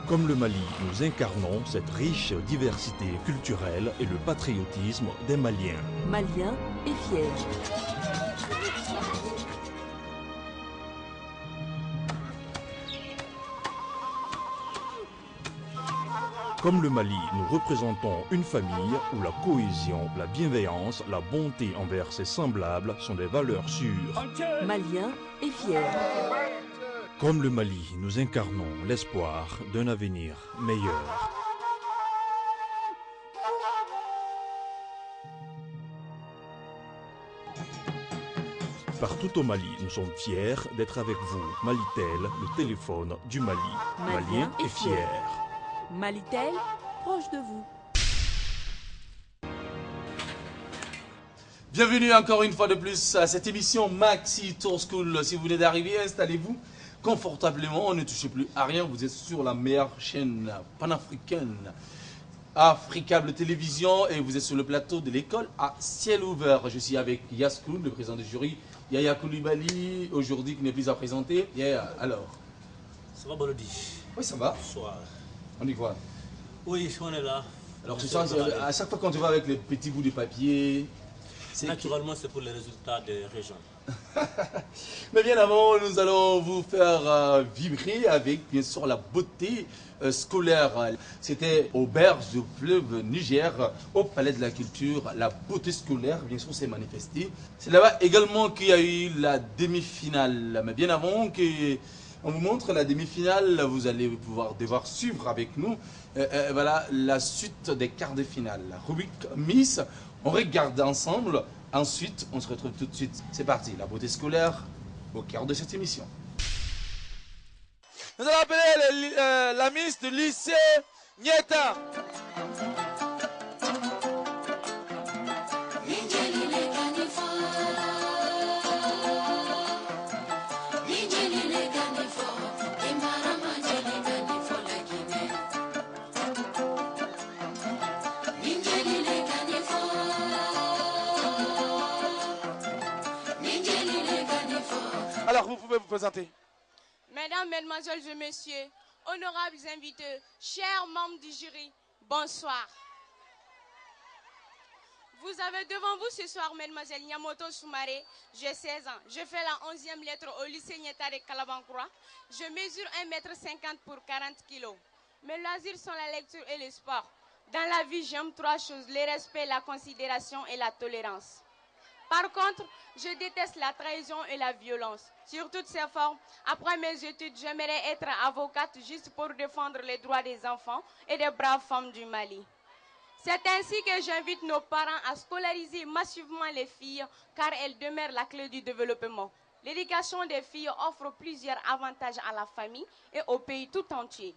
Comme le Mali, nous incarnons cette riche diversité culturelle et le patriotisme des Maliens. Maliens et fiers. Comme le Mali, nous représentons une famille où la cohésion, la bienveillance, la bonté envers ses semblables sont des valeurs sûres. Maliens et fiers. Comme le Mali, nous incarnons l'espoir d'un avenir meilleur. Partout au Mali, nous sommes fiers d'être avec vous. Malitel, le téléphone du Mali. Maliens et fiers. Malitel, proche de vous. Bienvenue encore une fois de plus à cette émission Maxi Tour School. Si vous venez d'arriver, installez-vous confortablement. Ne touchez plus à rien. Vous êtes sur la meilleure chaîne panafricaine, Africable Télévision, et vous êtes sur le plateau de l'école à ciel ouvert. Je suis avec Yaskoun, le président du jury. Yaya Koulibaly, aujourd'hui, qui n'est plus à présenter. Yaya, alors. Ça va, Bolodi? Oui, ça va. Bonsoir. On dit quoi? Oui, on est là. Alors, tu sens, à chaque fois qu'on te voit avec les petits bouts de papier... Naturellement, c'est pour les résultats des régions. Mais bien avant, nous allons vous faire vibrer avec, bien sûr, la beauté scolaire. C'était au berge du fleuve Niger, au Palais de la Culture. La beauté scolaire, bien sûr, s'est manifestée. C'est là-bas également qu'il y a eu la demi-finale. Mais bien avant qu'on vous montre la demi-finale, vous allez devoir suivre avec nous voilà, la suite des quarts de finale. Rubrique Miss, on regarde ensemble. Ensuite, on se retrouve tout de suite. C'est parti, la beauté scolaire au cœur de cette émission. Nous allons appeler la Miss du lycée Nieta. Alors, vous pouvez vous présenter. Mesdames, Mesdemoiselles et Messieurs, honorables invités, chers membres du jury, bonsoir. Vous avez devant vous ce soir, Mademoiselle Nyamoto Soumaré, j'ai 16 ans. Je fais la 11e lettre au lycée Nieta de Kalabankura. Je mesure 1,50 m pour 40 kg. Mes loisirs sont la lecture et le sport. Dans la vie, j'aime 3 choses, le respect, la considération et la tolérance. Par contre, je déteste la trahison et la violence. Sur toutes ces formes, après mes études, j'aimerais être avocate juste pour défendre les droits des enfants et des braves femmes du Mali. C'est ainsi que j'invite nos parents à scolariser massivement les filles car elles demeurent la clé du développement. L'éducation des filles offre plusieurs avantages à la famille et au pays tout entier.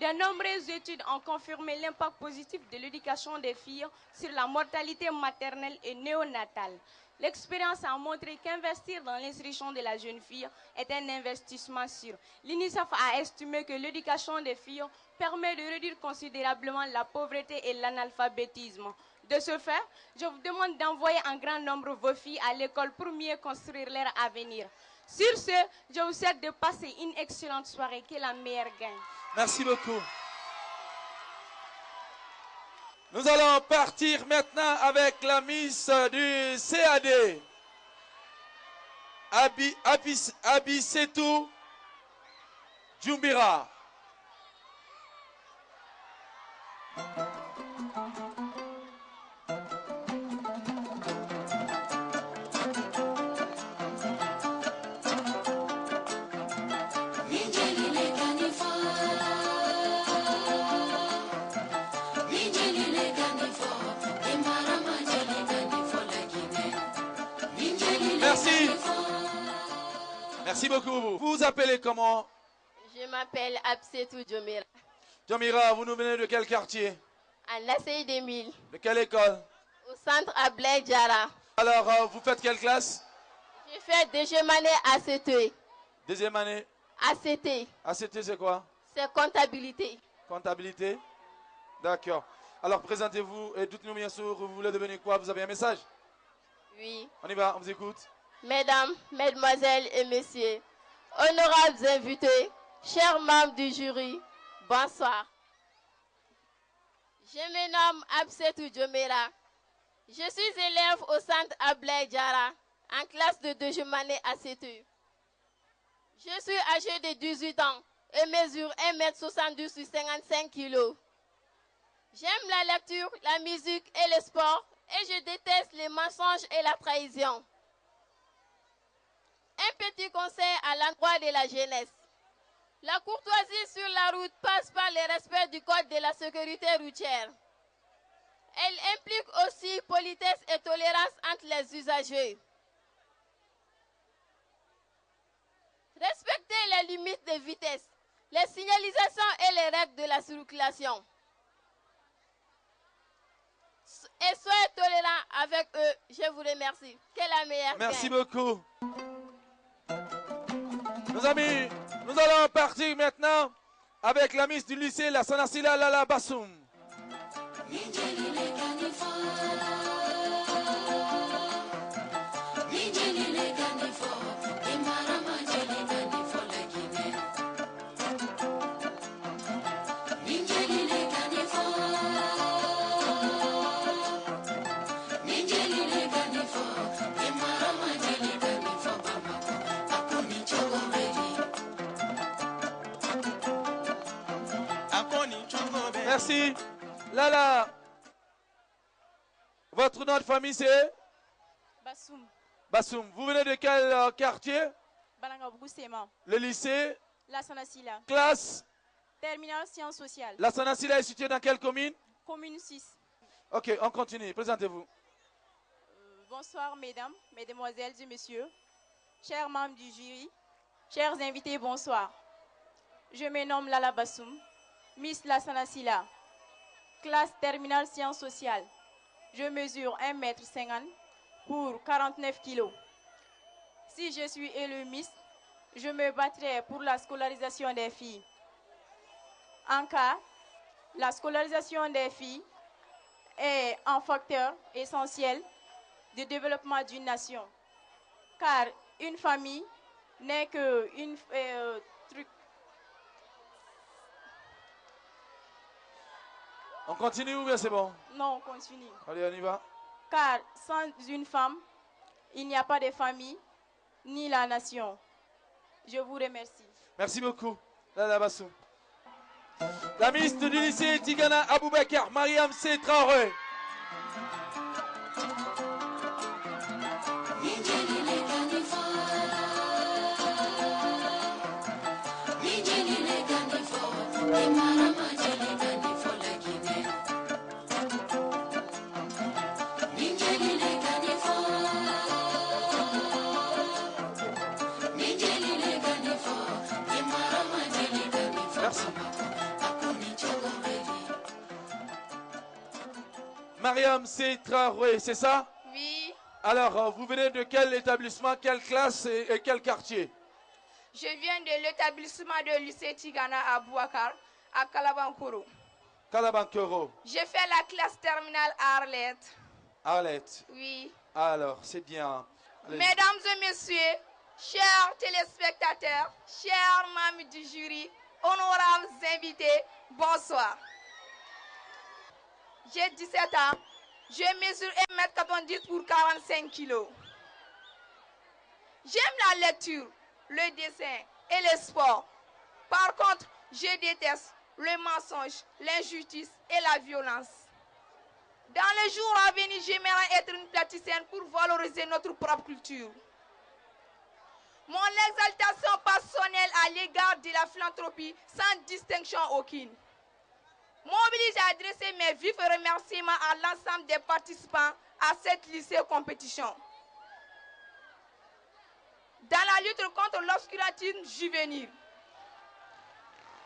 De nombreuses études ont confirmé l'impact positif de l'éducation des filles sur la mortalité maternelle et néonatale. L'expérience a montré qu'investir dans l'instruction de la jeune fille est un investissement sûr. L'UNICEF a estimé que l'éducation des filles permet de réduire considérablement la pauvreté et l'analphabétisme. De ce fait, je vous demande d'envoyer en grand nombre vos filles à l'école pour mieux construire leur avenir. Sur ce, je vous souhaite de passer une excellente soirée, que la meilleure gagne. Merci beaucoup. Nous allons partir maintenant avec la Miss du CAD. Abisetou Djumbira. Merci. Merci beaucoup. Vous vous appelez comment? Je m'appelle Absetou Djomira. Djomira, vous nous venez de quel quartier? À l'ACI 2000. De quelle école? Au centre Ablai Diara. Alors, vous faites quelle classe? Je fais deuxième année ACT. Deuxième année? ACT. ACT, c'est quoi? C'est comptabilité. Comptabilité? D'accord. Alors, présentez-vous et dites-nous bien sûr, vous voulez devenir quoi? Vous avez un message? Oui. On y va, on vous écoute. Mesdames, Mesdemoiselles et Messieurs, honorables invités, chers membres du jury, Bonsoir. Je me nomme Absetou Djomera. Je suis élève au centre Ablaye Diara, en classe de deuxième année à Sétu. Je suis âgée de 18 ans et mesure 1m72 sur 55 kg. J'aime la lecture, la musique et le sport et je déteste les mensonges et la trahison. Un petit conseil à l'endroit de la jeunesse. La courtoisie sur la route passe par le respect du code de la sécurité routière. Elle implique aussi politesse et tolérance entre les usagers. Respectez les limites de vitesse, les signalisations et les règles de la circulation. Et soyez tolérants avec eux. Je vous remercie. Quelle est la meilleure Merci gagne. beaucoup. Nos amis, nous allons partir maintenant avec la Miss du lycée, la Sanasila Lala Bassoum. Merci. Lala, votre nom de famille c'est Bassoum, Bassoum. Vous venez de quel quartier? Balanga Broussema, Le lycée, La Sanasila, classe. terminale sciences sociales, La Sanasila est située dans quelle commune? commune 6. Ok, on continue. Présentez-vous. Bonsoir mesdames, mesdemoiselles et messieurs, chers membres du jury, chers invités, bonsoir. Je me nomme Lala Bassoum, Miss La Sanasila, classe terminale sciences sociales. Je mesure 1m50 pour 49 kg. Si je suis élue Miss, je me battrai pour la scolarisation des filles. En cas, la scolarisation des filles est un facteur essentiel du développement d'une nation. Car une famille n'est qu'une truc. On continue ou bien c'est bon? Non, on continue. Allez, on y va. Car sans une femme, il n'y a pas de famille, ni la nation. Je vous remercie. Merci beaucoup, Lala Bassoum. La Miss du lycée Tigana Aboubakar, Mariam C. Traoré. Merci. Mariam C. Traoré, c'est ça? Oui, Alors, vous venez de quel établissement, quelle classe et quel quartier? je viens de l'établissement de lycée Tigana à Bouakar, à Kalabankoro. Kalabankoro. J'ai fait la classe terminale à Arlette. Arlette. Oui. Alors, c'est bien. Allez. Mesdames et messieurs, chers téléspectateurs, chers membres du jury, honorables invités, bonsoir. J'ai 17 ans, je mesure 1m90 pour 45 kg. J'aime la lecture, le dessin et le sport. Par contre, je déteste le mensonge, l'injustice et la violence. Dans les jours à venir, j'aimerais être une praticienne pour valoriser notre propre culture. Mon exaltation personnelle à l'égard de la philanthropie sans distinction aucune m'oblige à adresser mes vifs remerciements à l'ensemble des participants à cette lycée compétition. Dans la lutte contre l'obscurantisme juvénile,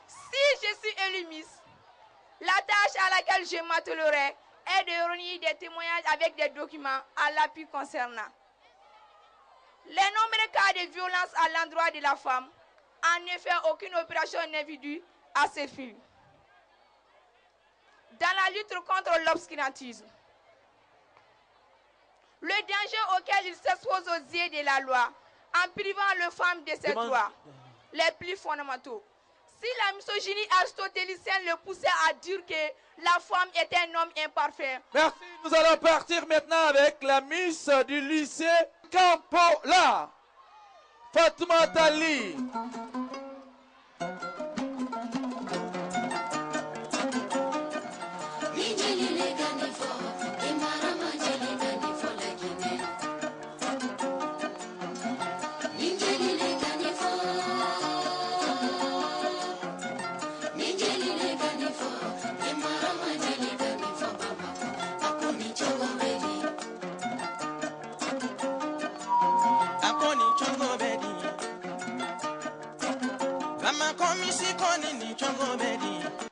si je suis élue Miss, la tâche à laquelle je m'attelerai est de réunir des témoignages avec des documents à l'appui concernant les nombreux cas de violence à l'endroit de la femme. En effet, aucune opération n'est vue à ces filles. Dans la lutte contre l'obscurantisme, le danger auquel il s'expose aux yeux de la loi, en privant les femmes de ses droits les plus fondamentaux, Si la misogynie aristotélicienne le poussait à dire que la femme est un homme imparfait. Merci. Nous allons partir maintenant avec la Miss du lycée Campola, Fatoumata Ali.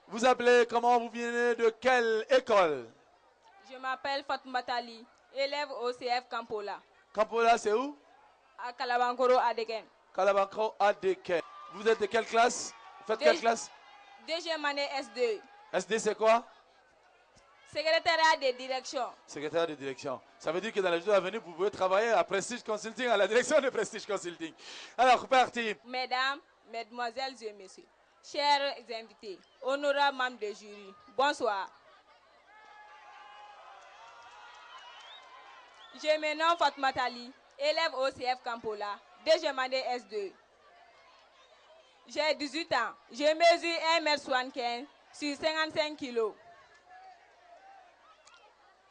Vous appelez comment? Vous venez de quelle école? Je m'appelle Fatoumata Ali, élève au CF Campola. Campola, c'est où? À Kalabankoro Adeken. Kalabankoro Adeken. Vous êtes de quelle classe? Vous faites quelle classe? Deuxième année S2. SD, c'est quoi? Secrétariat de direction. Secrétaire de direction. Ça veut dire que dans les jours à venir, vous pouvez travailler à Prestige Consulting, à la direction de Prestige Consulting. Alors, parti. Mesdames, mesdemoiselles et messieurs, chers invités, honorables membres de jury, bonsoir. Je me nomme Fatoumata Ali, élève au CF Campola, deuxième année S2. J'ai 18 ans. Je mesure 1m75 sur 55 kg.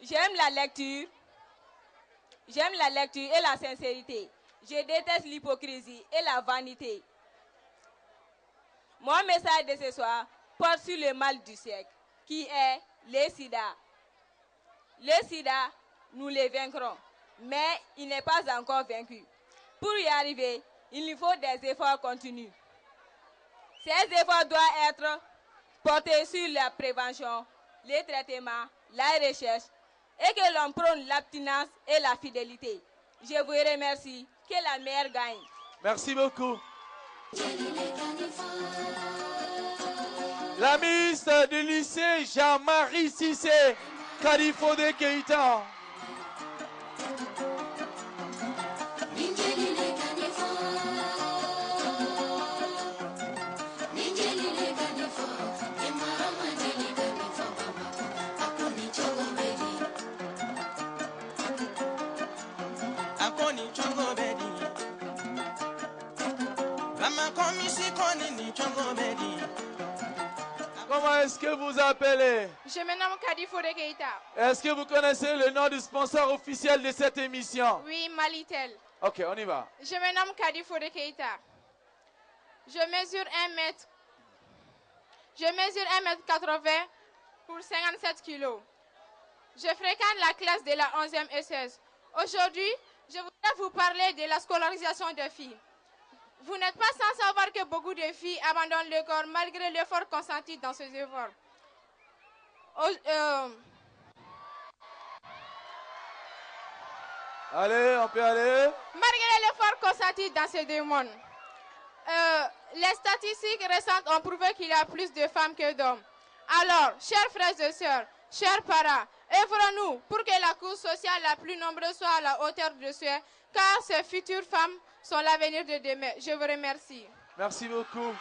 J'aime la lecture et la sincérité. Je déteste l'hypocrisie et la vanité. Mon message de ce soir porte sur le mal du siècle, qui est le sida. Le sida, nous le vaincrons, mais il n'est pas encore vaincu. Pour y arriver, il nous faut des efforts continus. Ces efforts doivent être portés sur la prévention, les traitements, la recherche, et que l'on prône l'abstinence et la fidélité. Je vous remercie. Que la meilleure gagne. Merci beaucoup. La Miss du lycée Jean-Marie Cissé, Kadifode Keïta. Comment est-ce que vous appelez? Je me nomme Kadifode Keïta. Est-ce que vous connaissez le nom du sponsor officiel de cette émission? Oui, Malitel. Ok, on y va. Je me nomme Kadifode Keïta. Je mesure 1m80 pour 57 kg. Je fréquente la classe de la 11e SS. Aujourd'hui, je voudrais vous parler de la scolarisation des filles. Vous n'êtes pas sans savoir que beaucoup de filles abandonnent l'école malgré l'effort consenti dans ces efforts. Allez, on peut aller. Malgré l'effort consenti dans ces demandes, les statistiques récentes ont prouvé qu'il y a plus de femmes que d'hommes. Alors, chers frères et sœurs, chers parents, œuvrons-nous pour que la couche sociale la plus nombreuse soit à la hauteur de ceux, car ces futures femmes sont l'avenir de demain. Je vous remercie. Merci beaucoup.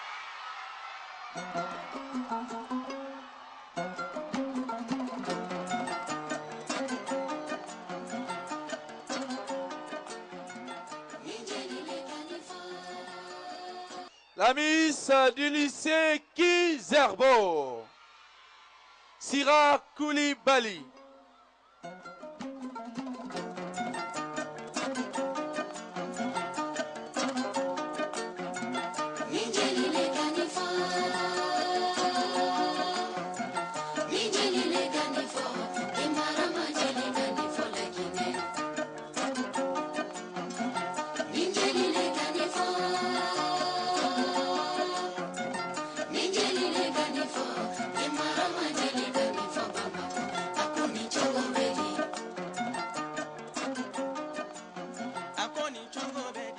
La Miss du lycée Kizerbo, Sira Koulibaly.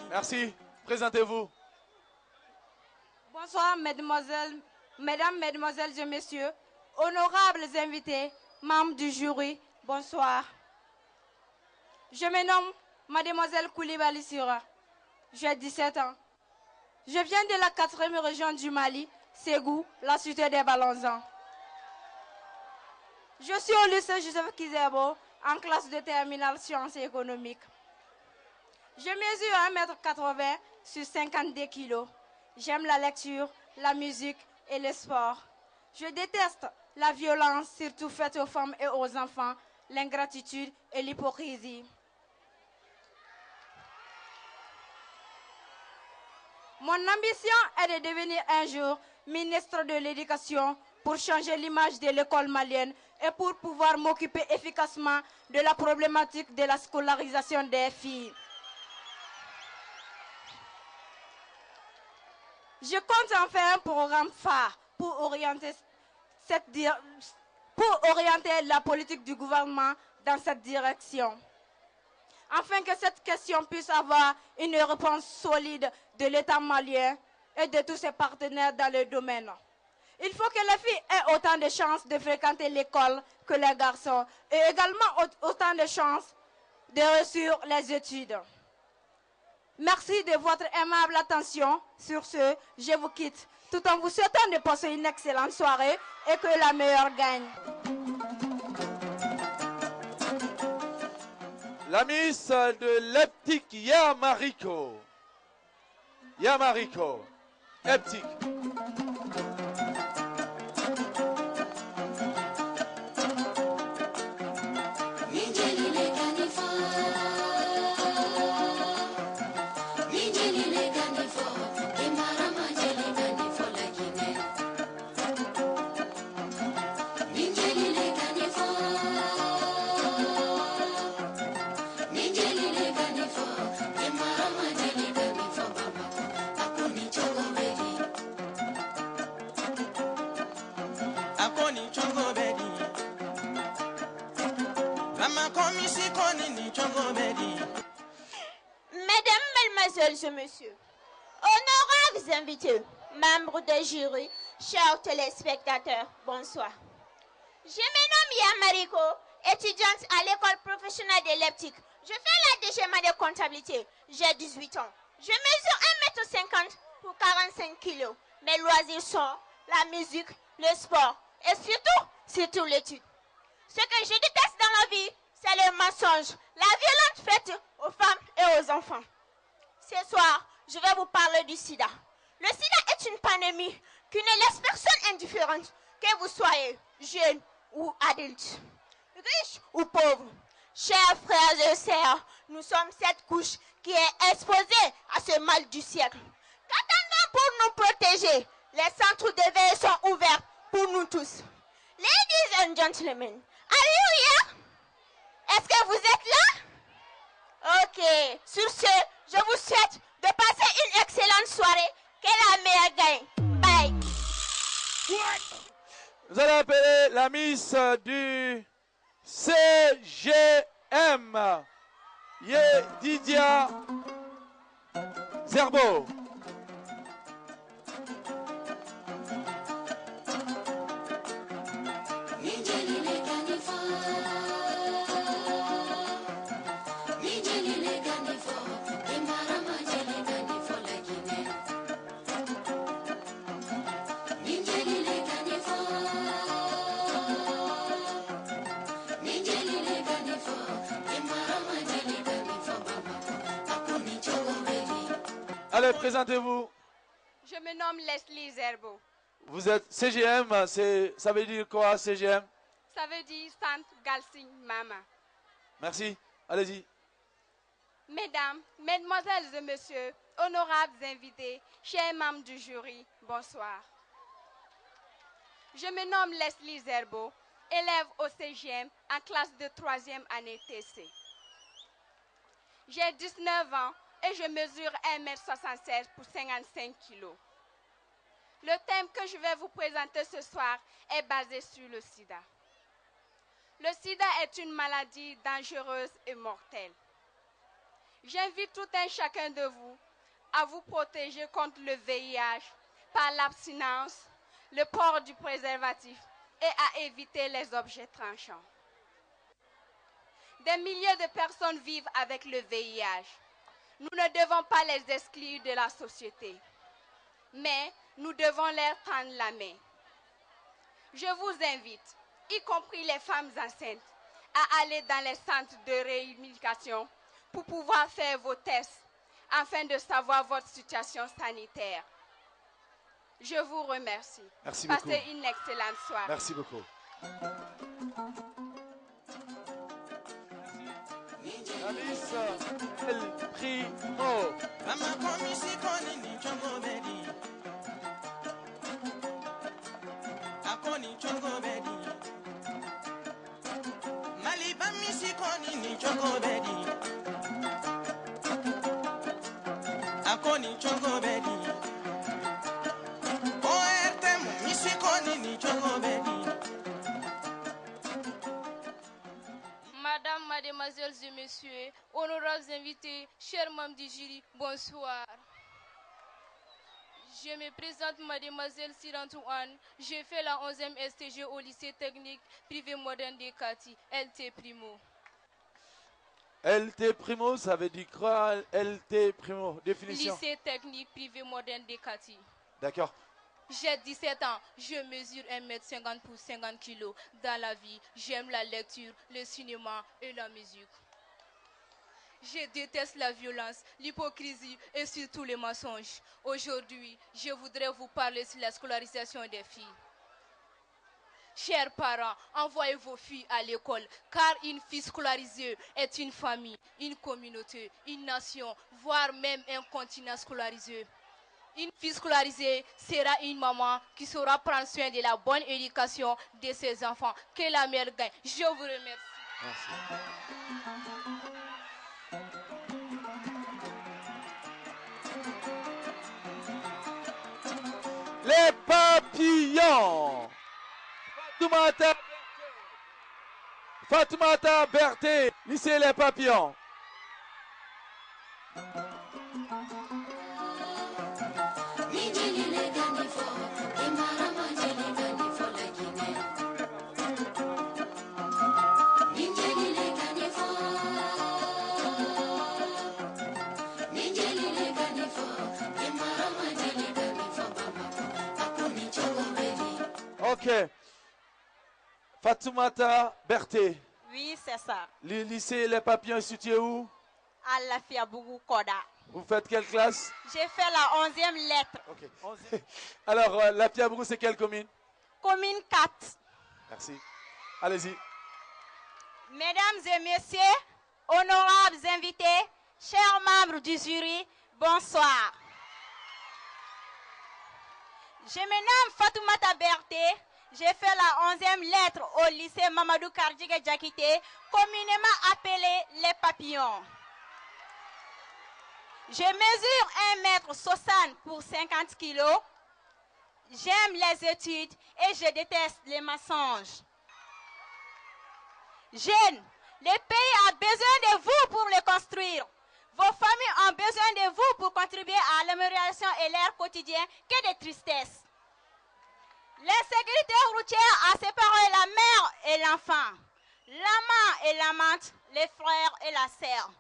Merci. Présentez-vous. Bonsoir, mesdames, mesdemoiselles et messieurs, honorables invités, membres du jury, bonsoir. Je me nomme Mademoiselle Koulibaly Sira. J'ai 17 ans. Je viens de la 4e région du Mali, Ségou, la cité des Ballonzans. Je suis au lycée Joseph Kizerbo, en classe de terminale sciences économiques. Je mesure 1,80 m sur 52 kg. J'aime la lecture, la musique et le sport. Je déteste la violence, surtout faite aux femmes et aux enfants, l'ingratitude et l'hypocrisie. Mon ambition est de devenir un jour ministre de l'Éducation pour changer l'image de l'école malienne et pour pouvoir m'occuper efficacement de la problématique de la scolarisation des filles. Je compte en faire un programme phare pour orienter la politique du gouvernement dans cette direction, afin que cette question puisse avoir une réponse solide de l'État malien et de tous ses partenaires dans le domaine. Il faut que les filles aient autant de chances de fréquenter l'école que les garçons et également autant de chances de réussir les études. Merci de votre aimable attention. Sur ce, je vous quitte, tout en vous souhaitant de passer une excellente soirée et que la meilleure gagne. La Miss de l'Eptic Yamariko. Yamariko. Eptic. Mesdames, Mesdemoiselles et Messieurs, honorables invités, membres des jurys, chers téléspectateurs, bonsoir. Je me nomme Yamariko, étudiante à l'école professionnelle de l'Eptic. Je fais la DGMA de comptabilité, j'ai 18 ans. Je mesure 1,50 m pour 45 kg. Mes loisirs sont la musique, le sport et surtout l'étude. Ce que je déteste dans la vie, c'est le mensonge, la violence faite aux femmes et aux enfants. Ce soir, je vais vous parler du sida. Le sida est une pandémie qui ne laisse personne indifférente, que vous soyez jeune ou adulte, riche ou pauvre. Chers frères et sœurs, nous sommes cette couche qui est exposée à ce mal du siècle. Qu'attendons pour nous protéger? Les centres de veille sont ouverts pour nous tous. Ladies and gentlemen, are you here? Est-ce que vous êtes là? Ok. Sur ce, je vous souhaite de passer une excellente soirée. Que la meilleure gagne. Bye. Vous allez appeler la Miss du CGM. Didia Zerbo. Allez, présentez-vous. Je me nomme Leslie Zerbo. Vous êtes CGM, ça veut dire quoi CGM? Ça veut dire Centre Galsing Mama. Merci, allez-y. Mesdames, Mesdemoiselles et Messieurs, honorables invités, chers membres du jury, bonsoir. Je me nomme Leslie Zerbo, élève au CGM en classe de 3e année TC. J'ai 19 ans et je mesure 1,76 m pour 55 kg. Le thème que je vais vous présenter ce soir est basé sur le sida. Le sida est une maladie dangereuse et mortelle. J'invite tout un chacun de vous à vous protéger contre le VIH par l'abstinence, le port du préservatif et à éviter les objets tranchants. Des milliers de personnes vivent avec le VIH. Nous ne devons pas les exclure de la société. mais nous devons leur prendre la main. Je vous invite, y compris les femmes enceintes, à aller dans les centres de rééducation pour pouvoir faire vos tests afin de savoir votre situation sanitaire. Je vous remercie. Merci beaucoup. Passez une excellente soirée. Merci beaucoup. La Miss El Primo. Madame, mademoiselles et messieurs, honorables invités, chers membres du jury, bonsoir. Je me présente mademoiselle Sirantou Anne. J'ai fait la 11e STG au lycée technique privé moderne de Kati, LT Primo. LT Primo, ça veut dire quoi? LT Primo, définition. Lycée technique privé moderne de Kati. D'accord. J'ai 17 ans, je mesure 1m50 pour 50 kg. Dans la vie, j'aime la lecture, le cinéma et la musique. Je déteste la violence, l'hypocrisie et surtout les mensonges. Aujourd'hui, je voudrais vous parler sur la scolarisation des filles. Chers parents, envoyez vos filles à l'école, car une fille scolarisée est une famille, une communauté, une nation, voire même un continent scolarisé. Une fille scolarisée sera une maman qui saura prendre soin de la bonne éducation de ses enfants. Que la mère gagne. Je vous remercie. Merci. Les papillons. Fatoumata Berté, lycée Les Papillons. Ok. Fatoumata Berté. Oui, c'est ça. Le lycée Les Papillons est situé où? À la Fiabougou Koda. Vous faites quelle classe? J'ai fait la 11e lettre. Ok. 11e. Alors, la Fiabougou, c'est quelle commune? Commune 4. Merci. Allez-y. Mesdames et messieurs, honorables invités, chers membres du jury, bonsoir. Je me nomme Fatoumata Berté. J'ai fait la 11e lettre au lycée Mamadou Kardjiga Diakité, communément appelé Les Papillons. Je mesure 1m60 pour 50 kg. J'aime les études et je déteste les mensonges. Jeunes, le pays a besoin de vous pour le construire. Vos familles ont besoin de vous pour contribuer à l'amélioration et l'air quotidien que de tristesse. L'insécurité routière a séparé la mère et l'enfant, l'amant et l'amante, les frères et la sœur.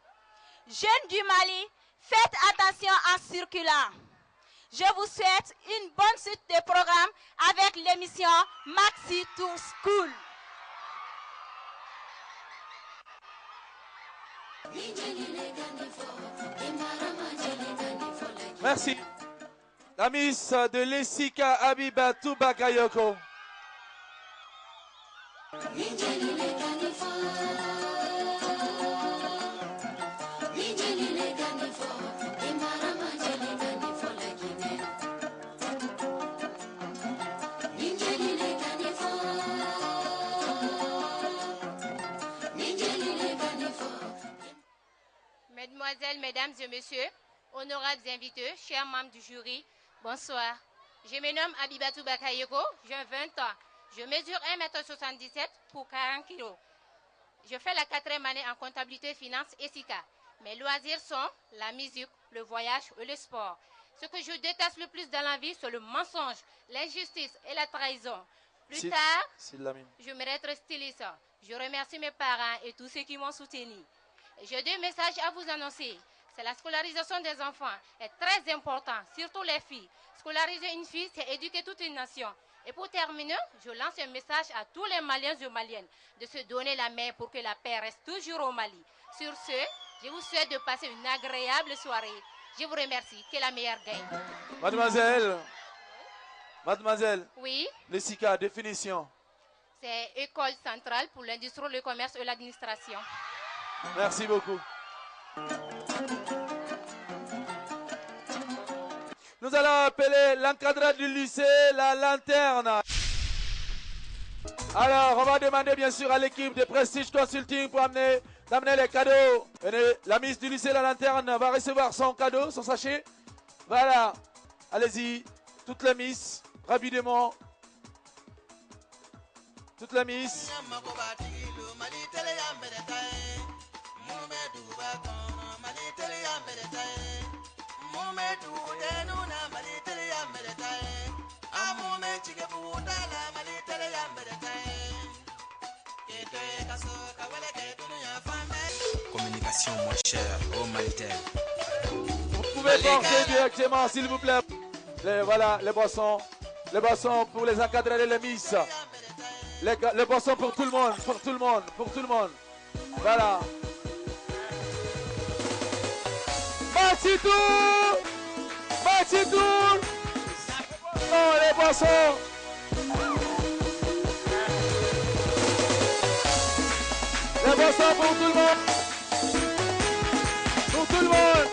Jeunes du Mali, faites attention en circulant. Je vous souhaite une bonne suite de programmes avec l'émission Maxi Tour School. Merci. La Miss de Lessika Abibatou Bakayoko. Mesdemoiselles, mesdames et messieurs, honorables invités, chers membres du jury, bonsoir. Je me nomme Abibatou Bakayoko, j'ai 20 ans. Je mesure 1m77 pour 40 kg. Je fais la 4e année en comptabilité, finance et SICA. Mes loisirs sont la musique, le voyage et le sport. Ce que je déteste le plus dans la vie, c'est le mensonge, l'injustice et la trahison. Plus tard, je me être styliste. Je remercie mes parents et tous ceux qui m'ont soutenu. J'ai 2 messages à vous annoncer. c'est la scolarisation des enfants. C'est très important, surtout les filles. Scolariser une fille, c'est éduquer toute une nation. Et pour terminer, je lance un message à tous les Maliens et Maliennes de se donner la main pour que la paix reste toujours au Mali. Sur ce, je vous souhaite de passer une agréable soirée. Je vous remercie. Que la meilleure gagne. Mademoiselle. Oui. Le SICA, définition. C'est École centrale pour l'industrie, le commerce et l'administration. Merci beaucoup. Nous allons appeler l'encadreur du lycée, la lanterne. Alors, on va demander bien sûr à l'équipe de Prestige Consulting pour d'amener les cadeaux. La Miss du lycée, la lanterne, va recevoir son cadeau, son sachet. Voilà. Allez-y, toute la Miss, rapidement. Toute la Miss. Communication moins chère au Malitel. Vous pouvez porter directement, s'il vous plaît. Voilà, les boissons pour les encadrés et les Miss. Les boissons pour tout le monde, pour tout le monde, pour tout le monde. Voilà. Machitou! Oh, les boissons! Les boissons pour tout le monde! Pour tout le monde!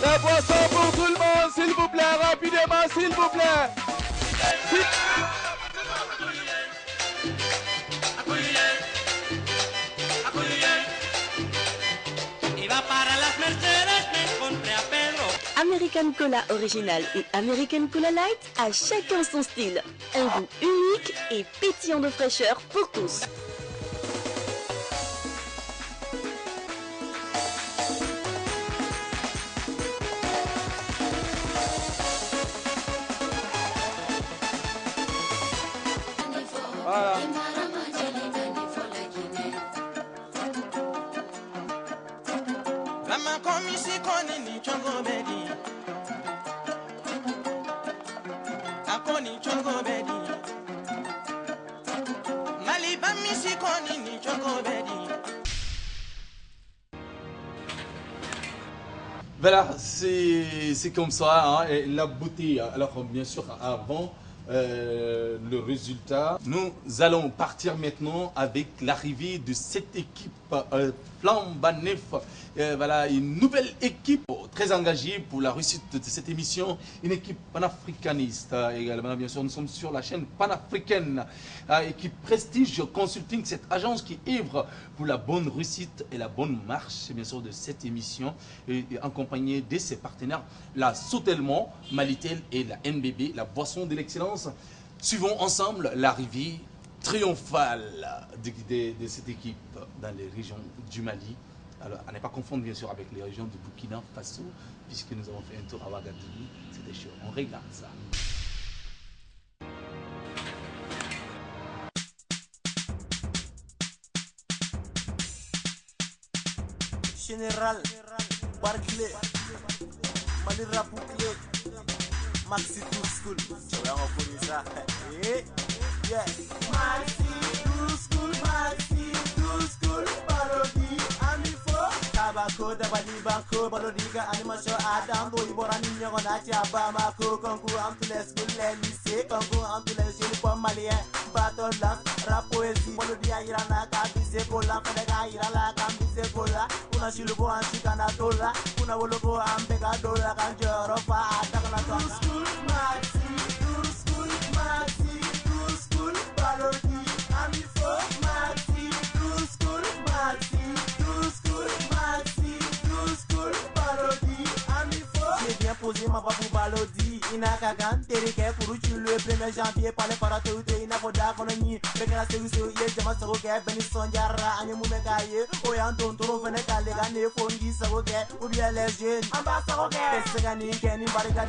Les boissons pour tout le monde, s'il vous plaît, rapidement, s'il vous plaît! American Cola Original et American Cola Light, à chacun son style. Un goût unique et pétillant de fraîcheur pour tous. Voilà. Voilà, c'est comme ça, hein, et la beauté. Alors bien sûr, avant le résultat, nous allons partir maintenant avec l'arrivée de cette équipe Flamba Neuf. Voilà, une nouvelle équipe très engagée pour la réussite de cette émission, une équipe panafricaniste également. Bien sûr, nous sommes sur la chaîne panafricaine, équipe Prestige Consulting, cette agence qui œuvre pour la bonne réussite et la bonne marche, bien sûr, de cette émission, et accompagnée de ses partenaires, la Sotelmo, Malitel et la NBB, la boisson de l'excellence. Suivons ensemble l'arrivée triomphale de cette équipe dans les régions du Mali. Alors, à ne pas confondre bien sûr avec les régions du Burkina Faso, puisque nous avons fait un tour à Ouagadougou. C'était chaud. On regarde ça. Général, Barclay, Manira Bouclé, Maxi Tour School. Tu vas reconnaître ça. Yeah. Maxi Tour School, Maxi Tour School, parodie, Amifo. Tabako, Dabali Banco, Balodiga, Animation, Adam, Boiborani, Nyogonati, Abamako, Concours, Antules, les lycées, Concours, Antules, uniforme malien, Battle Dance, Rap Poésie, Balodia, Irana, Kabise, Gola, Fedega, Irala, Kabise, Gola, Una Shilubo, Anchikana, Dola, Una Wolobo, Ambega, Dola, Kanjorofa, Atakana, Tour School, Maxi, Tour School, Maxi, Tour School, Balodi, Amifo, Maxi, Tour School, Maxi, Tour School, Maxi, Tour School, Balodi, Amifo. J'ai bien posé ma voix pour Balodi, Inakagan, Tereke, pour le 1er janvier, par les paratéoutés, Inapoda, Kononi, Begala Seusio, Yejama Saroke, Benison Yara, Animumekaye, Oyanton, Toro, Veneta, Legane, Fongi Saroke, ou bien les jeunes, Ambassaroke, Segani, Kenny, Barricade.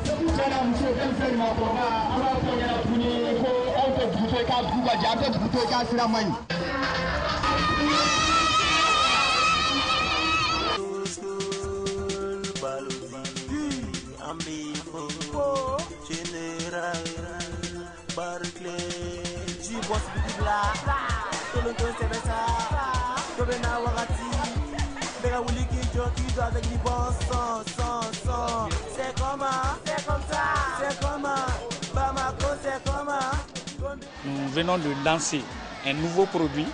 Nous venons de lancer un nouveau produit,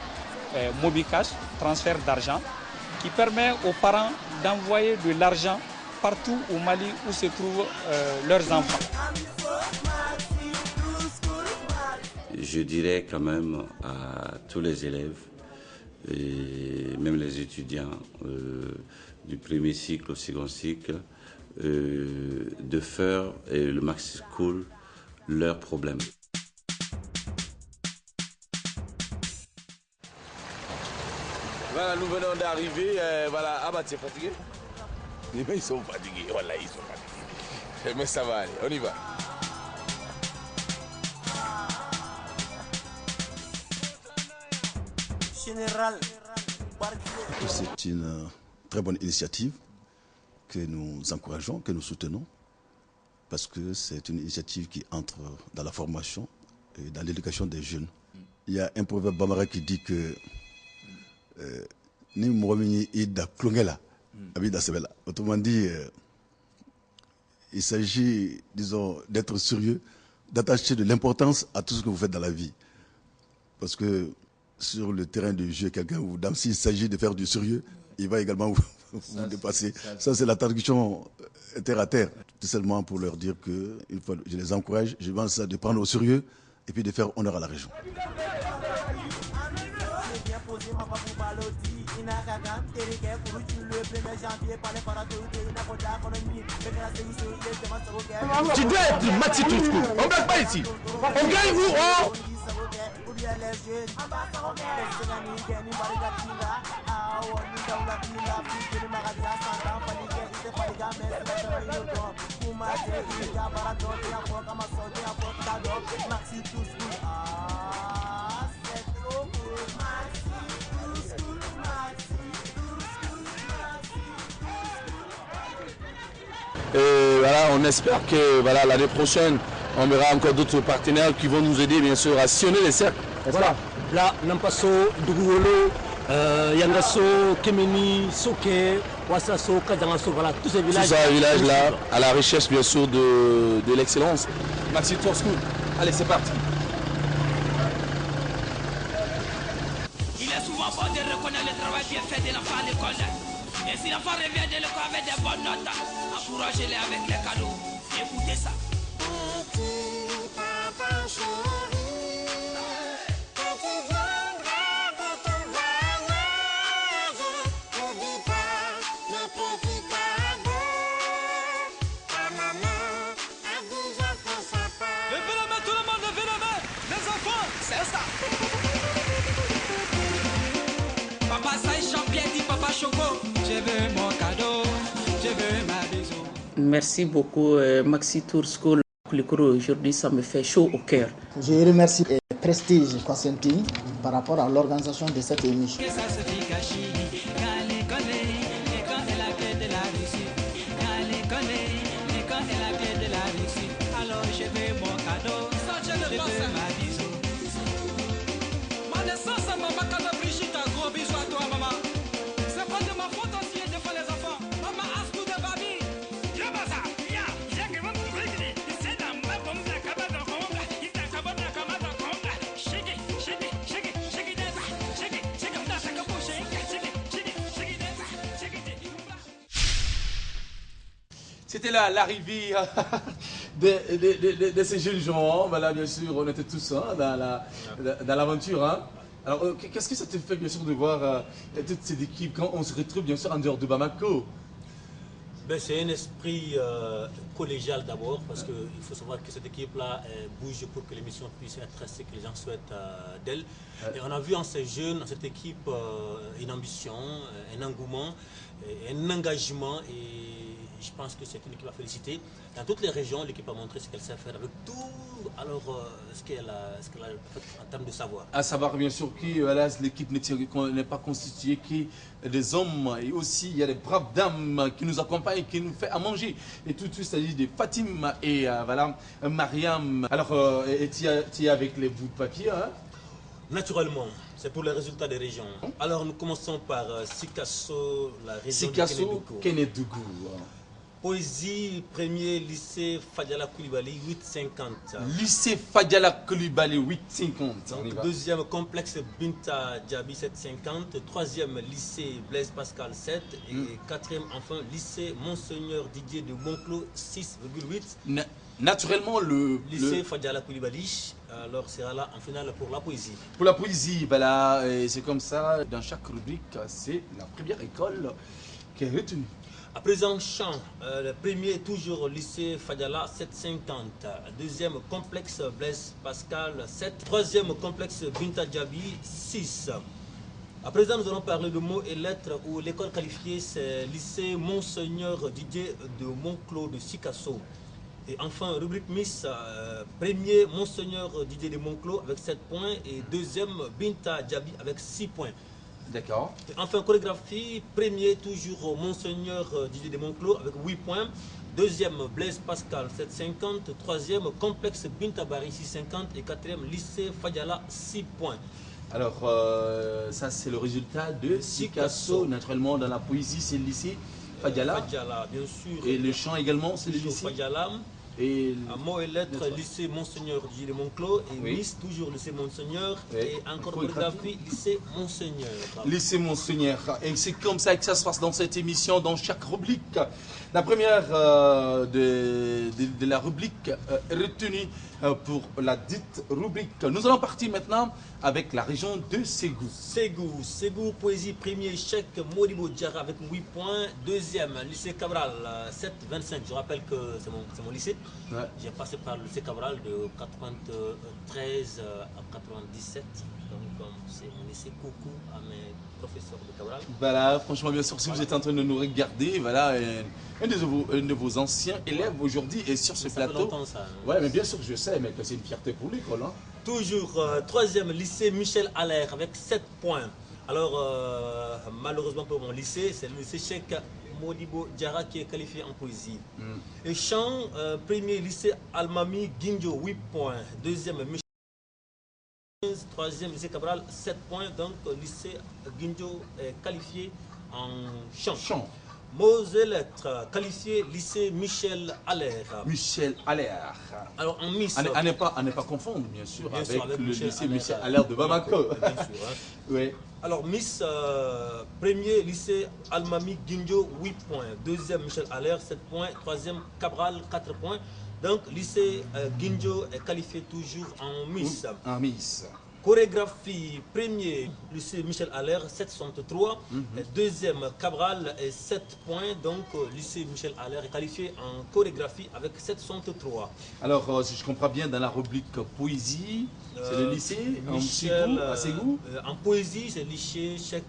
MobiCash, transfert d'argent, qui permet aux parents d'envoyer de l'argent partout au Mali où se trouvent leurs enfants. Je dirais quand même à tous les élèves, et même les étudiants du premier cycle au second cycle, de faire le Maxi School leur problème. Voilà, nous venons d'arriver. Voilà, ah bah tu es fatigué? Ils sont fatigués, voilà, ils sont fatigués. Mais ça va aller, on y va. C'est une très bonne initiative que nous encourageons, que nous soutenons, parce que c'est une initiative qui entre dans la formation et dans l'éducation des jeunes. Il y a un proverbe bambara qui dit que autrement dit, il s'agit, disons, d'être sérieux, d'attacher de l'importance à tout ce que vous faites dans la vie. Parce que sur le terrain de jeu, quelqu'un vous donne, s'il s'agit de faire du sérieux, il va également vous dépasser. Ça, c'est la traduction terre à terre. Tout simplement pour leur dire que une fois, je les encourage, je pense de prendre au sérieux et puis de faire honneur à la région. Tu dois être Maxi Tour School. On ne gagne pas ici. On gagne où? Oh! Et voilà, on espère que voilà, l'année prochaine, on verra encore d'autres partenaires qui vont nous aider bien sûr à sillonner les cercles. Voilà, là, Nampaso, Dougouolo, Yangaso, Kemeni, Soke, Wassaso, Kajangaso, voilà, tous ces villages. Tous ces villages-là, à la recherche bien sûr de l'excellence. Maxi Tour School, allez c'est parti. Il est souvent bon de reconnaître le travail bien fait de l'enfant à l'école. Et si l'enfant revient de l'école avec des bonnes notes, encouragez-les avec les cadeaux. Écoutez ça. Levez la main, tout le monde, levez la main. Les enfants, c'est ça. Papa Saï Champion dit Papa Choco. Je veux mon cadeau, je veux ma maison. Merci beaucoup Maxi Tour School. Aujourd'hui, ça me fait chaud au cœur. Je remercie Prestige Consenting par rapport à l'organisation de cette émission. Alors je veux mon cadeau, je veux ma bisou. Ma naissance à maman quand Brigitte, un gros bisou à toi maman. C'est pas de ma faute aussi de faire les enfants. Maman a tout de baby. Yabasa, ya, j'ai que votre brigade. C'est dans ma bombe de cabane en honga. Il t'a cabane à cabane en honga. Shake it, shake it, shake it, shake it, shake it, shake it, shake it, shake it, shake it, shake it, shake it, shake it. C'était l'arrivée de ces jeunes gens. Voilà, bien sûr, on était tous dans l'aventure. Hein. Alors, qu'est-ce que ça te fait, bien sûr, de voir toutes ces équipes quand on se retrouve, bien sûr, en dehors de Bamako? Ben, c'est un esprit collégial d'abord, parce qu'il faut savoir que cette équipe-là bouge pour que l'émission puisse être ce que les gens souhaitent d'elle. Et on a vu en ces jeunes, dans cette équipe, une ambition, un engouement, un engagement. Et je pense que c'est une équipe à féliciter. Dans toutes les régions, l'équipe a montré ce qu'elle sait faire avec tout ce qu'elle a fait en termes de savoir. À savoir bien sûr que voilà, l'équipe n'est pas constituée que des hommes, et aussi il y a des braves dames qui nous accompagnent, qui nous font à manger. Et tout il s'agit de Fatima et voilà, Mariam. Alors, tu es avec les bouts de papier, hein? Naturellement, c'est pour les résultats des régions. Alors nous commençons par Sikasso, la région Sikasso, de Kenedougou. Poésie, premier lycée Fadjala Koulibaly, 8,50. Lycée Fadjala Koulibaly, 8,50. Deuxième, complexe Binta Djabi, 7,50. Troisième, lycée Blaise Pascal, 7. Et quatrième, enfin, lycée Monseigneur Didier de Monclos, 6,8. Naturellement, le lycée Fadjala Koulibaly, alors sera là en finale pour la poésie. Pour la poésie, voilà, c'est comme ça. Dans chaque rubrique, c'est la première école qui est retenue. À présent, chant, le premier toujours lycée Fadjala 7,50. Deuxième complexe Blaise Pascal 7. Troisième complexe Binta Djabi 6. À présent, nous allons parler de mots et lettres où l'école qualifiée c'est lycée Monseigneur Didier de Monclos de Sikasso. Et enfin, rubrique Miss, premier Monseigneur Didier de Monclos avec 7 points et deuxième Binta Djabi avec 6 points. D'accord. Enfin, chorégraphie, premier toujours Monseigneur Didier de Monclos avec 8 points. Deuxième Blaise Pascal 7,50. Troisième complexe Bintabari 6,50. Et quatrième lycée Fadjala 6 points. Alors, ça c'est le résultat de Sikasso. Naturellement, dans la poésie, c'est le lycée Fadjala. Fadjala, bien sûr. Et le chant également, c'est le lycée Fadjala. Et à mots et lettres, lycée Monseigneur Didier de Monclos. Et Miss, toujours lycée Monseigneur. Et encore chorégraphie, lycée Monseigneur. Lycée Monseigneur. Et c'est comme ça que ça se passe dans cette émission, dans chaque rubrique. La première de la rubrique retenue pour la dite rubrique. Nous allons partir maintenant avec la région de Ségou. Ségou, poésie, premier chèque, Modibo Diarra avec 8 points. Deuxième, lycée Cabral, 7,25. Je rappelle que c'est mon lycée. Ouais. J'ai passé par le lycée Cabral de 93 à 97. Donc c'est mon lycée. Coucou à mes professeurs de Cabral. Voilà, franchement, bien sûr, si vous êtes en train de nous regarder, voilà, un de vos anciens élèves aujourd'hui est sur ce plateau. Ça fait longtemps, ça. Ouais, mais bien sûr que je sais, mais c'est une fierté pour l'école. Hein. Toujours troisième lycée Michel Allaire avec 7 points. Alors, malheureusement pour mon lycée, c'est le lycée Cheikh Modibo Diarra qui est qualifié en poésie. Et chant, premier lycée Almami Guinjo, 8 points. Deuxième Michel. Troisième lycée Cabral, 7 points. Donc, lycée Guinjo est qualifié en chant. Mots et lettres, qualifié lycée Michel Allaire. Michel Allaire. Alors en Miss. À ne pas confondre, bien sûr, avec le lycée Michel Allaire de Bamako. Bien sûr. Hein. Oui. Alors Miss, premier lycée Almami Guinjo, 8 points. Deuxième Michel Allaire, 7 points. Troisième Cabral, 4 points. Donc lycée Guinjo est qualifié toujours en Miss. En Miss. Chorégraphie, premier, lycée Michel Allaire, 7,63. Deuxième, Cabral, 7 points. Donc, lycée Michel Allaire est qualifié en chorégraphie avec 7,63. Alors, si je comprends bien, dans la rubrique poésie, c'est le lycée à Ségou. En poésie, c'est le lycée Cheikh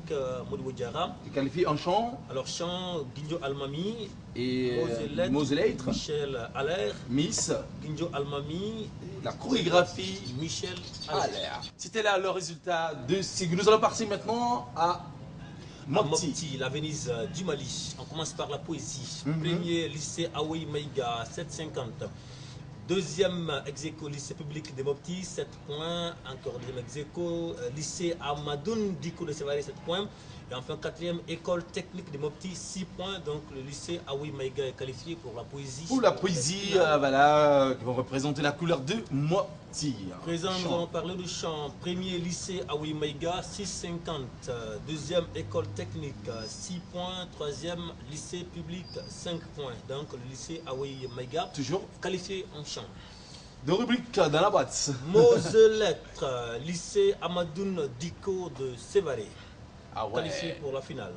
Modibo Diarra. Qualifié en chant. Alors, chant, Guinjo Almami. Et mots et lettres. Michel Allaire. Miss. Guinjo Almami. La chorégraphie. Michel Allaire. C'était là le résultat de Ségou. Nous allons partir maintenant à Mopti, la Venise du Mali. On commence par la poésie. Premier, lycée Aoui Maïga, 7,50. Deuxième ex-éco, lycée public de Mopti, 7 points. Encore deuxième ex-éco, lycée Amadoun Diko de Sévaré, 7 points. Et enfin, quatrième école technique de Mopti, 6 points. Donc le lycée Aoui Maïga est qualifié pour la poésie. Pour la poésie, voilà, qui vont représenter la couleur de Mopti. Présent, nous allons parler de chant. Premier lycée Aoui Maïga, 6,50. Deuxième école technique, 6 points. Troisième lycée public, 5 points. Donc le lycée Aoui Maïga, toujours qualifié en chant. De rubrique dans la boîte. Mots et lettres, lycée Amadoun Diko de Sévaré. Ah ouais. Qualifié pour la finale.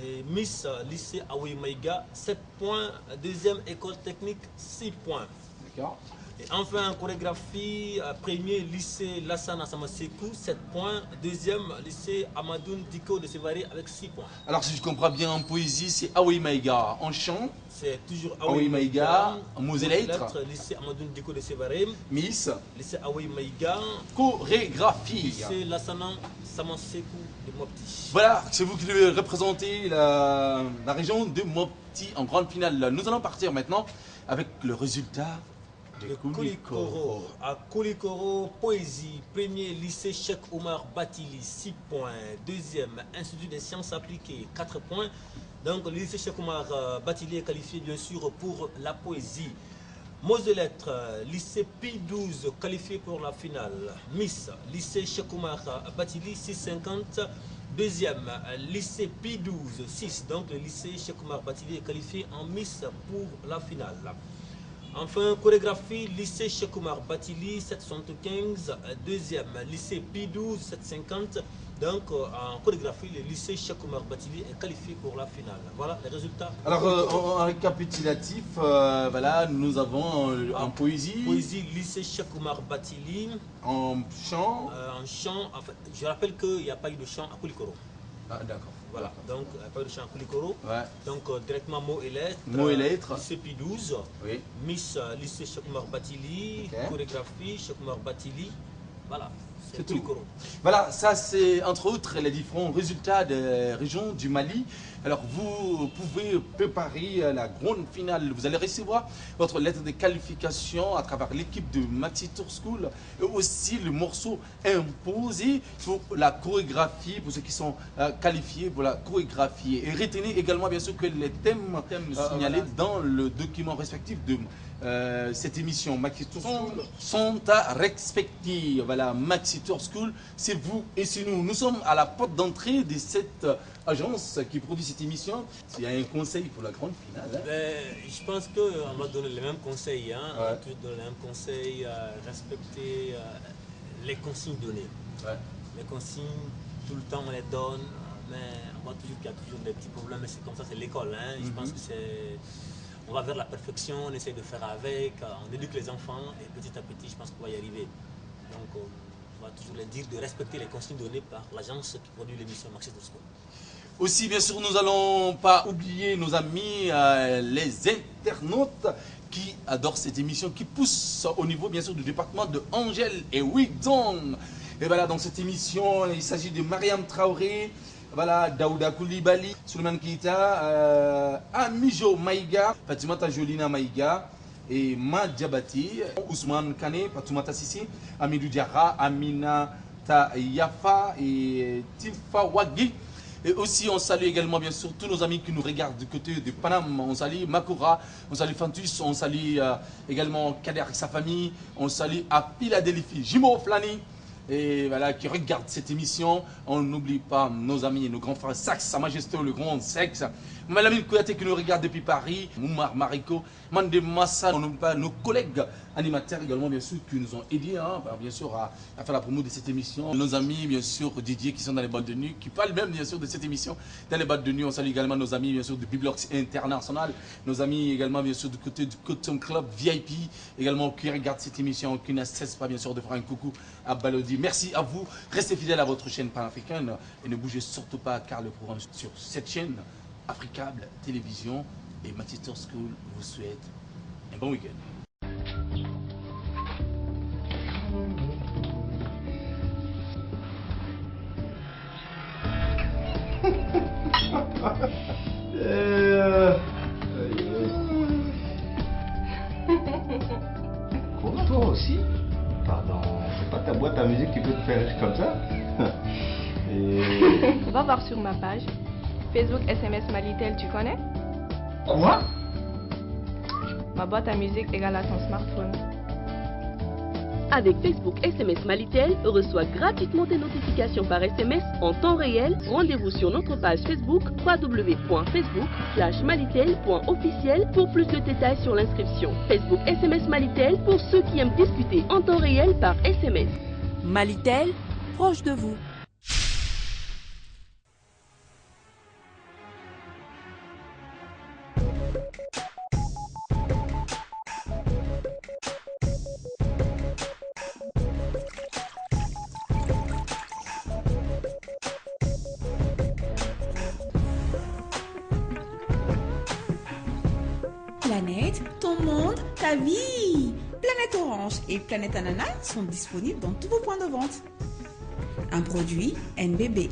Et Miss, lycée Aoui Maïga, 7 points. Deuxième école technique, 6 points. D'accord. Et enfin, en chorégraphie, premier lycée Lassana Samasekou, 7 points. Deuxième lycée Amadoun Diko de Sévaré avec 6 points. Alors si je comprends bien, en poésie, c'est Aoui Maïga. En chant, c'est toujours Aoui Maïga. En mots et lettres, lycée Amadoun Diko de Sévaré. Miss. Lycée Aoui Maïga. Chorégraphie. Lycée Lassana Samasekou de Mopti. Voilà, c'est vous qui devez représenter la région de Mopti en grande finale. Nous allons partir maintenant avec le résultat de Koulikoro. À Koulikoro, poésie, premier lycée Cheikh Omar Batili, 6 points. Deuxième, Institut des sciences appliquées, 4 points. Donc le lycée Cheikh Omar Batili est qualifié bien sûr pour la poésie. Mots de lettres, lycée P12 qualifié pour la finale. Miss, lycée Cheikh Omar Batili, 6,50. Deuxième, lycée P12, 6. Donc le lycée Cheikh Omar Batili est qualifié en Miss pour la finale. Enfin, chorégraphie, lycée Cheikh Omar Batili, 7,75. Deuxième, lycée P12, 7,50. Donc, en chorégraphie, le lycée Cheikh Omar Batili est qualifié pour la finale. Voilà les résultats. Alors, en récapitulatif, voilà, nous avons en poésie. Poésie, lycée Cheikh Omar Batili. En chant. En chant, en fait, je rappelle qu'il n'y a pas eu de chant à Koulikoro. Ah, d'accord. Voilà, donc il n'y a pas eu de chant à Koulikoro. Ouais. Donc, directement mots et lettres. Mots et lettres. Lycée P12. Oui. Miss, lycée Cheikh Omar Batili. Okay. Chorégraphie, Cheikh Omar Batili. Voilà. C'est tout. Voilà, ça c'est entre autres les différents résultats des régions du Mali. Alors vous pouvez préparer la grande finale. Vous allez recevoir votre lettre de qualification à travers l'équipe de Maxi Tour School et aussi le morceau imposé pour la chorégraphie, pour ceux qui sont qualifiés pour la chorégraphie. Et retenez également bien sûr que les thèmes signalés dans le document respectif de cette émission Maxi Tour School sont à respecter. Voilà, Maxi Tour School, c'est vous et c'est nous. Nous sommes à la porte d'entrée de cette agence qui produit cette émission. Il y a un conseil pour la grande finale. Hein? Je pense qu'on va donner les mêmes conseils. Hein? Ouais. On va tous donner les mêmes conseils, respecter les consignes données. Ouais. Les consignes, tout le temps on les donne, mais on voit toujours qu'il y a toujours des petits problèmes. Mais c'est comme ça, c'est l'école. Hein? Je pense que c'est... On va vers la perfection, on essaie de faire avec, on éduque les enfants et petit à petit, je pense qu'on va y arriver. Donc, on va toujours leur dire de respecter les consignes données par l'agence qui produit l'émission Maxi Tour School. Aussi, bien sûr, nous n'allons pas oublier nos amis, les internautes qui adorent cette émission, qui poussent au niveau, bien sûr, du département de Angèle et Wigdon. Et voilà, dans cette émission, il s'agit de Mariam Traoré, voilà, Daouda Koulibaly, Souleymane Keita, Amijo Maïga, Fatimata Jolina Maïga, et Ma Diabati, Ousmane Kane, Fatoumata Sissi, Amidou Diarra, Amina Yafa et Tifa Wagui. Et aussi, on salue également, bien sûr, tous nos amis qui nous regardent du côté de Paname. On salue Makura, on salue Fantus, on salue également Kader avec sa famille, on salue à Philadelphie, Jimo Flani. Et voilà, qui regardent cette émission. On n'oublie pas nos amis et nos grands frères Sax, Sa Majesté le Grand Sexe, Malamine Kouyaté qui nous regarde depuis Paris, Moumar Mariko, Mandé Massa, on n'oublie pas nos collègues animateurs également, bien sûr, qui nous ont aidés, hein, bien sûr, à faire la promo de cette émission. Nos amis, bien sûr, Didier, qui sont dans les boîtes de nuit, qui parlent même, bien sûr, de cette émission dans les boîtes de nuit. On salue également nos amis, bien sûr, du Biblox International, nos amis également, bien sûr, du côté du Cotton Club VIP, également, qui regardent cette émission, qui ne cessent pas, bien sûr, de faire un coucou à Balodi. Merci à vous. Restez fidèles à votre chaîne panafricaine et ne bougez surtout pas, car le programme sur cette chaîne, Africable Télévision et Maxi Tour School vous souhaite un bon week-end. Quoi, toi aussi? Pardon, c'est pas ta boîte à musique qui peut te faire rire comme ça? Va voir sur ma page. Facebook SMS Malitel, tu connais? Quoi? Ma boîte à musique égale à ton smartphone. Avec Facebook SMS Malitel, reçois gratuitement tes notifications par SMS en temps réel. Rendez-vous sur notre page Facebook www.facebook/malitel.officiel pour plus de détails sur l'inscription. Facebook SMS Malitel pour ceux qui aiment discuter en temps réel par SMS. Malitel, proche de vous. Planète, ton monde, ta vie. Planète Orange et Planète Ananas sont disponibles dans tous vos points de vente. Un produit NBB.